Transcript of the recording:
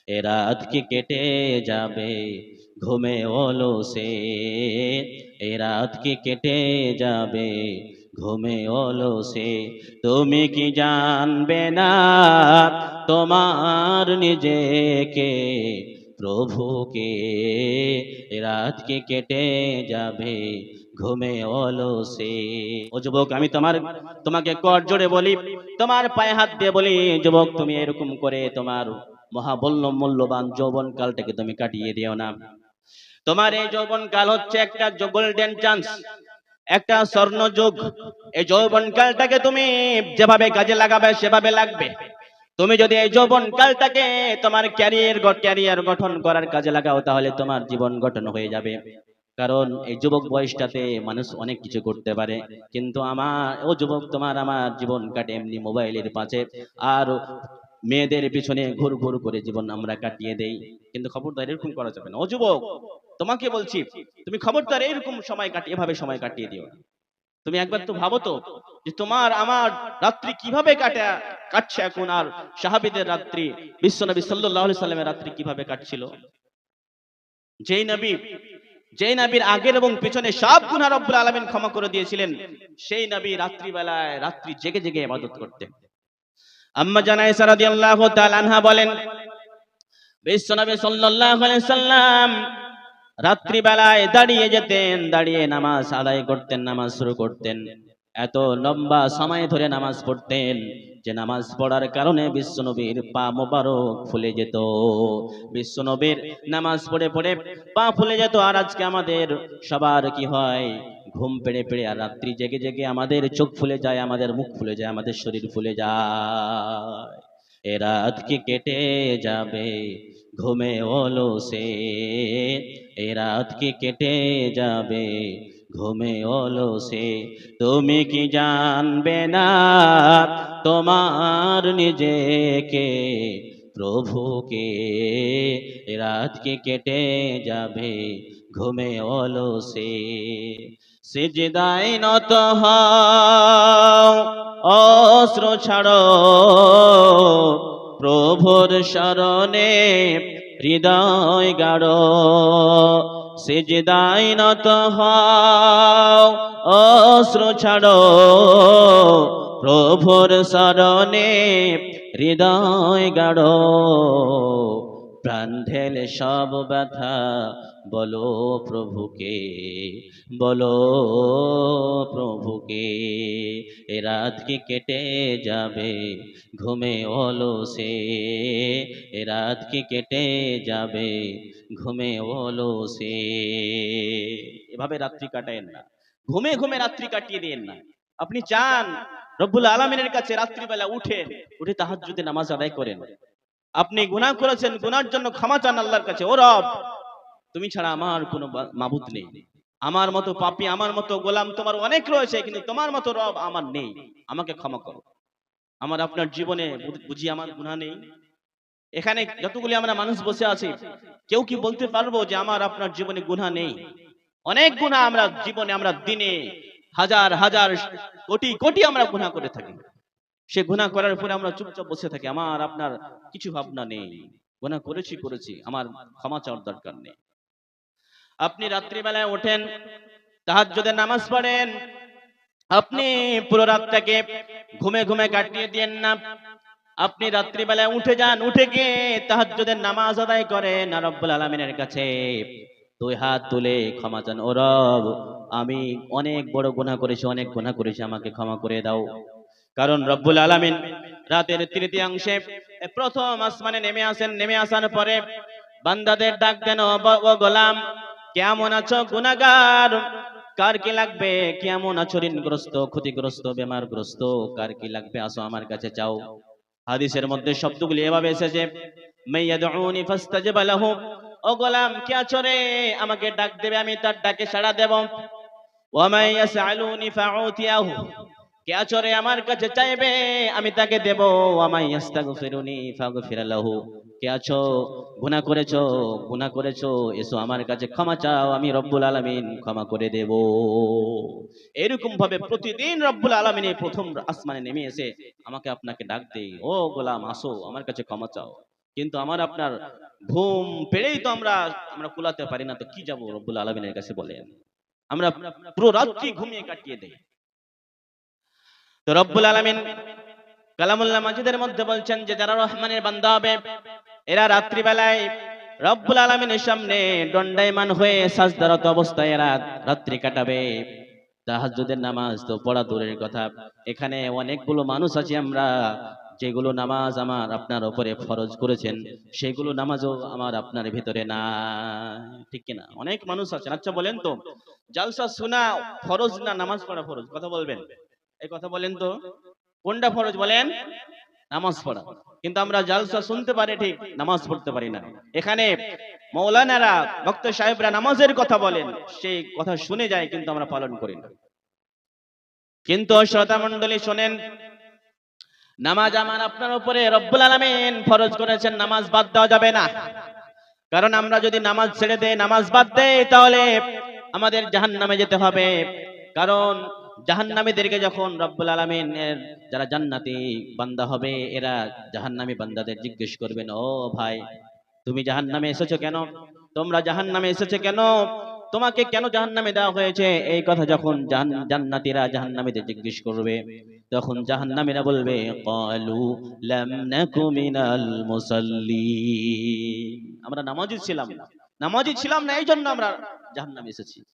এ রাত কি কেটে যাবে ঘুমে অলসে, এ রাত কি কেটে যাবে ঘুমে অলসে। তুমি কি জানবে না তোমার নিজেকে, প্রভুকে, এ রাত কি কেটে যাবে ঘুমে অলসে। ও যুবক, আমি তোমাকে কর জোড়ে বলি, তোমার পায়ে হাত দিয়ে বলি, যুবক তুমি এরকম করে তোমার মহাবল্য মূল্যবান যৌবন কালটাকে তুমি কাটিয়ে দিও না। তোমার এই যৌবন কাল হচ্ছে একটা গোল্ডেন চান্স, একটা স্বর্ণ যুগ। এই যৌবন কালটাকে তুমি যেভাবে কাজে লাগাবে সেভাবে লাগবে। তুমি যদি এই যৌবন কালটাকে তোমার ক্যারিয়ার গঠন করার কাজে লাগাও, তাহলে তোমার জীবন গঠন হয়ে যাবে। কারণ এই যুবক বয়সটাতে মানুষ অনেক কিছু করতে পারে, কিন্তু ও যুবক, তোমার আমার জীবন কাটে এমনি মোবাইলের পাশে আর মেয়েদের পিছনে ঘুর ঘুর করে জীবন আমরা কাটিয়ে দেই। কিন্তু খবরদার এরকম করা যাবে না। ও যুবক, তোমাকে বলছি, তুমি খবরদার এরকম এভাবে সময় কাটিয়ে দিও না। তুমি একবার তো ভাবো তো যে তোমার আমার রাত্রি কিভাবে কাটছে এখন, আর সাহাবীদের রাত্রি, বিশ্বনবী সাল্লাল্লাহু আলাইহি সাল্লামের রাত্রি কিভাবে কাটছিল। যেই নবী যেই নবীর আগের এবং পিছনে সব গুনাহ রব্বুল আলামিন ক্ষমা করে দিয়েছিলেন, সেই নবী রাত্রি জেগে জেগে ইবাদত করতেন। আম্মা জানা আয়েশা রাদিয়াল্লাহু তাআলা আনহা বলেন, বিশ্বনবী সাল্লাল্লাহু আলাইহি সাল্লাম রাত্রি বেলায় দাঁড়িয়ে যেতেন, দাঁড়িয়ে নামাজ আদায় করতেন, নামাজ শুরু করতেন। এত লম্বা সময় ধরে নামাজ পড়তেন যে নামাজ পড়ার কারণে বিশ্বনবীর পা মোবারক ফুলে যেত। বিশ্বনবীর নামাজ পড়ে পড়ে পা ফুলে যেত। আর আজকে আমাদের সবার কি হয়, ঘুম পেড়ে পেড়ে আর রাত্রি জেগে জেগে আমাদের চোখ ফুলে যায়, আমাদের মুখ ফুলে যায়, আমাদের শরীর ফুলে যায়। এ রাত কি কেটে যাবে ঘুমে অলসে, এ রাত কি কেটে যাবে ঘুমে অলসে। তুমি কি জানবে না তোমার নিজেকে, প্রভুকে, এ রাত কি কেটে যাবে ঘুমে অলসে। সিজদায় নত হও, অস্ত্র ছাড়ো, প্রভুর শরণে হৃদয় গাড়ো। সিজদায় নত হও, অস্ত্র ছাড়ো, প্রভুর শরণে হৃদয় গাড়ো। প্রাণ ঢেলে সব ব্যথা বলো প্রভুকে, বলো প্রভুকে। এ রাত কি কেটে যাবে ঘুমে অলসে, এ রাত কি কেটে যাবে ঘুমে অলসে। এভাবে রাত্রি কাটায়েন না, ঘুমে ঘুমে রাত্রি কাটিয়ে দিয়েন না। আপনি চান রব্বুল আলামিনের কাছে রাত্রিবেলা উঠে তাহাজ্জুদে নামাজ আদায় করেন। আপনি গুনাহ করেছেন, গুনার জন্য ক্ষমা চান আল্লাহর কাছে। ও রব, তুমি ছাড়া আমার কোনো মাবুদ নেই, আমার মতো পাপী, আমার মতো গোলাম তোমার অনেক রয়েছে, কিন্তু তোমার মতো রব আমার নেই, আমাকে ক্ষমা করো। আমার আপনার জীবনে বুঝি আমার গুনাহ নেই? এখানে যতগুলি আমরা মানুষ বসে আছি, কেউ কি বলতে পারবো যে আমার আপনার জীবনে গুনাহ নেই? অনেক গুনাহ আমরা জীবনে, আমরা দিনে হাজার হাজার কোটি কোটি আমরা গুনাহ করে থাকি। সে গুনাহ করার পরে আমরা চুপচাপ বসে থাকি, আমার আপনার কিছু ভাবনা নেই। গুনাহ করেছি, আমার ক্ষমা চাওয়ার দরকার নেই। আপনি রাত্রিবেলায় ওঠেন, তাহাজ্জুদের নামাজ পড়েন, আপনি পুরো রাতটাকে ঘুমে ঘুমে কাটিয়ে দেন না। আপনি রাত্রিবেলায় উঠে যান, উঠে গিয়ে তাহাজ্জুদের নামাজ আদায় করেন, আর রব্বুল আলামিনের কাছে দুই হাত তুলে ক্ষমা চান। ও রব, আমি অনেক বড় গুনাহ করেছি, অনেক গুনাহ করেছি, আমাকে ক্ষমা করে দাও। কারণ রব্বুল আলামিন রাতের তৃতীয়াংশে প্রথম আসমানে নেমে আসেন। নেমে আসার পরে বান্দাদের ডাক দেন, ও গোলাম, কেমন আছো গুনাহগার? কার কি লাগবে? কেমন আছো ঋণগ্রস্ত, ক্ষতিগ্রস্ত, বেমারগ্রস্ত? কার কি লাগবে? আসো আমার কাছে চাও। হাদিসের মধ্যে শব্দগুলি এভাবে এসেছে, মাইয়াদউনি ফাস্তাজিব লাহু, ও গোলাম কে আছো রে? আমাকে ডাক দেবে, আমি তার ডাকে সাড়া দেব। ওয়া মাইয়াসআলুনি ফাউতিয়াহু, কে আছো রে? আমার কাছে চাইবে, আমি তাকে দেব। ওয়া মাইয়াস্তাগফিরুনি ফাগফির লাহু, কে আছো গুনাহ করেছো, এসো আমার কাছে ক্ষমা চাও, আমি রব্বুল আলামিন ক্ষমা করে দেব। এরকম ভাবে প্রতিদিন রব্বুল আলামিন প্রথম আসমানে নেমে এসে আমাকে আপনাকে ডাক দেই, ও গোলাম আসো আমার কাছে ক্ষমা চাও। কিন্তু আমার আপনার ঘুম পেড়েই তো আমরা আমরা কুলাতে পারি না, তো কি যাব রব্বুল আলামিনের কাছে বলেন? আমরা পুরো রাত্রি ঘুমিয়ে কাটিয়ে দেই। তো রব্বুল আলামিন কালামুল্লাহ মাজিদের মধ্যে বলছেন যে যারা রহমানের বান্দা হবে এরা রাত্রি বেলায় রব্বুল আলামিনের সামনে দণ্ডায়মান হয়ে সাজদারত অবস্থায় এরা রাত্রি কাটাবে। তাহাজ্জুদের নামাজ তো পড়া দূরের কথা, এখানে অনেকগুলো মানুষ আছে আমরা যেগুলো নামাজ আমার আপনার উপরে ফরজ করেছেন সেগুলো নামাজও আমার আপনার ভিতরে না, ঠিক কিনা? অনেক মানুষ আছেন। আচ্ছা বলেন তো, জালসা শোনা ফরজ না নামাজ পড়া ফরজ? কথা বলবেন, এই কথা বলেন তো, কোনটা ফরজ বলেন? নামাজ পড়া। কিন্তু আমরা জালসা শুনতে পারি ঠিক, নামাজ পড়তে পারি না। এখানে মৌলানারা ভক্ত সাহেবরা নামাজের কথা বলেন, সেই কথা শুনে যায় কিন্তু আমরা পালন করি না। কিন্তু শ্রোতা মণ্ডলী শোনেন, নামাজ আমার আপনার উপরে রব্বুল আলামিন ফরজ করেছেন, নামাজ বাদ দেওয়া যাবে না। কারণ আমরা যদি নামাজ ছেড়ে দেই, নামাজ বাদ দেই, তাহলে আমাদের জাহান্নামে যেতে হবে। কারণ জাহান্নামীদেরকে যখন রব্বুল আলামিনের যারা জান্নাতি বান্দা হবে এরা জাহান্নামী বান্দাদের জিজ্ঞেস করবেন, ও ভাই তুমি জাহান্নামে এসেছো কেন? তোমরা জাহান্নামে এসেছো কেন? তোমাকে কেন জাহান্নামে দেওয়া হয়েছে? এই কথা যখন জান্নাতীরা জাহান্নামীদের জিজ্ঞেস করবে, তখন জাহান্নামীরা বলবে ক্বালু লাম নাকু মিনাল মুসাল্লিন, আমরা নামাজি ছিলাম না, নামাজি ছিলাম না, এই জন্য আমরা জাহান্নামে এসেছি।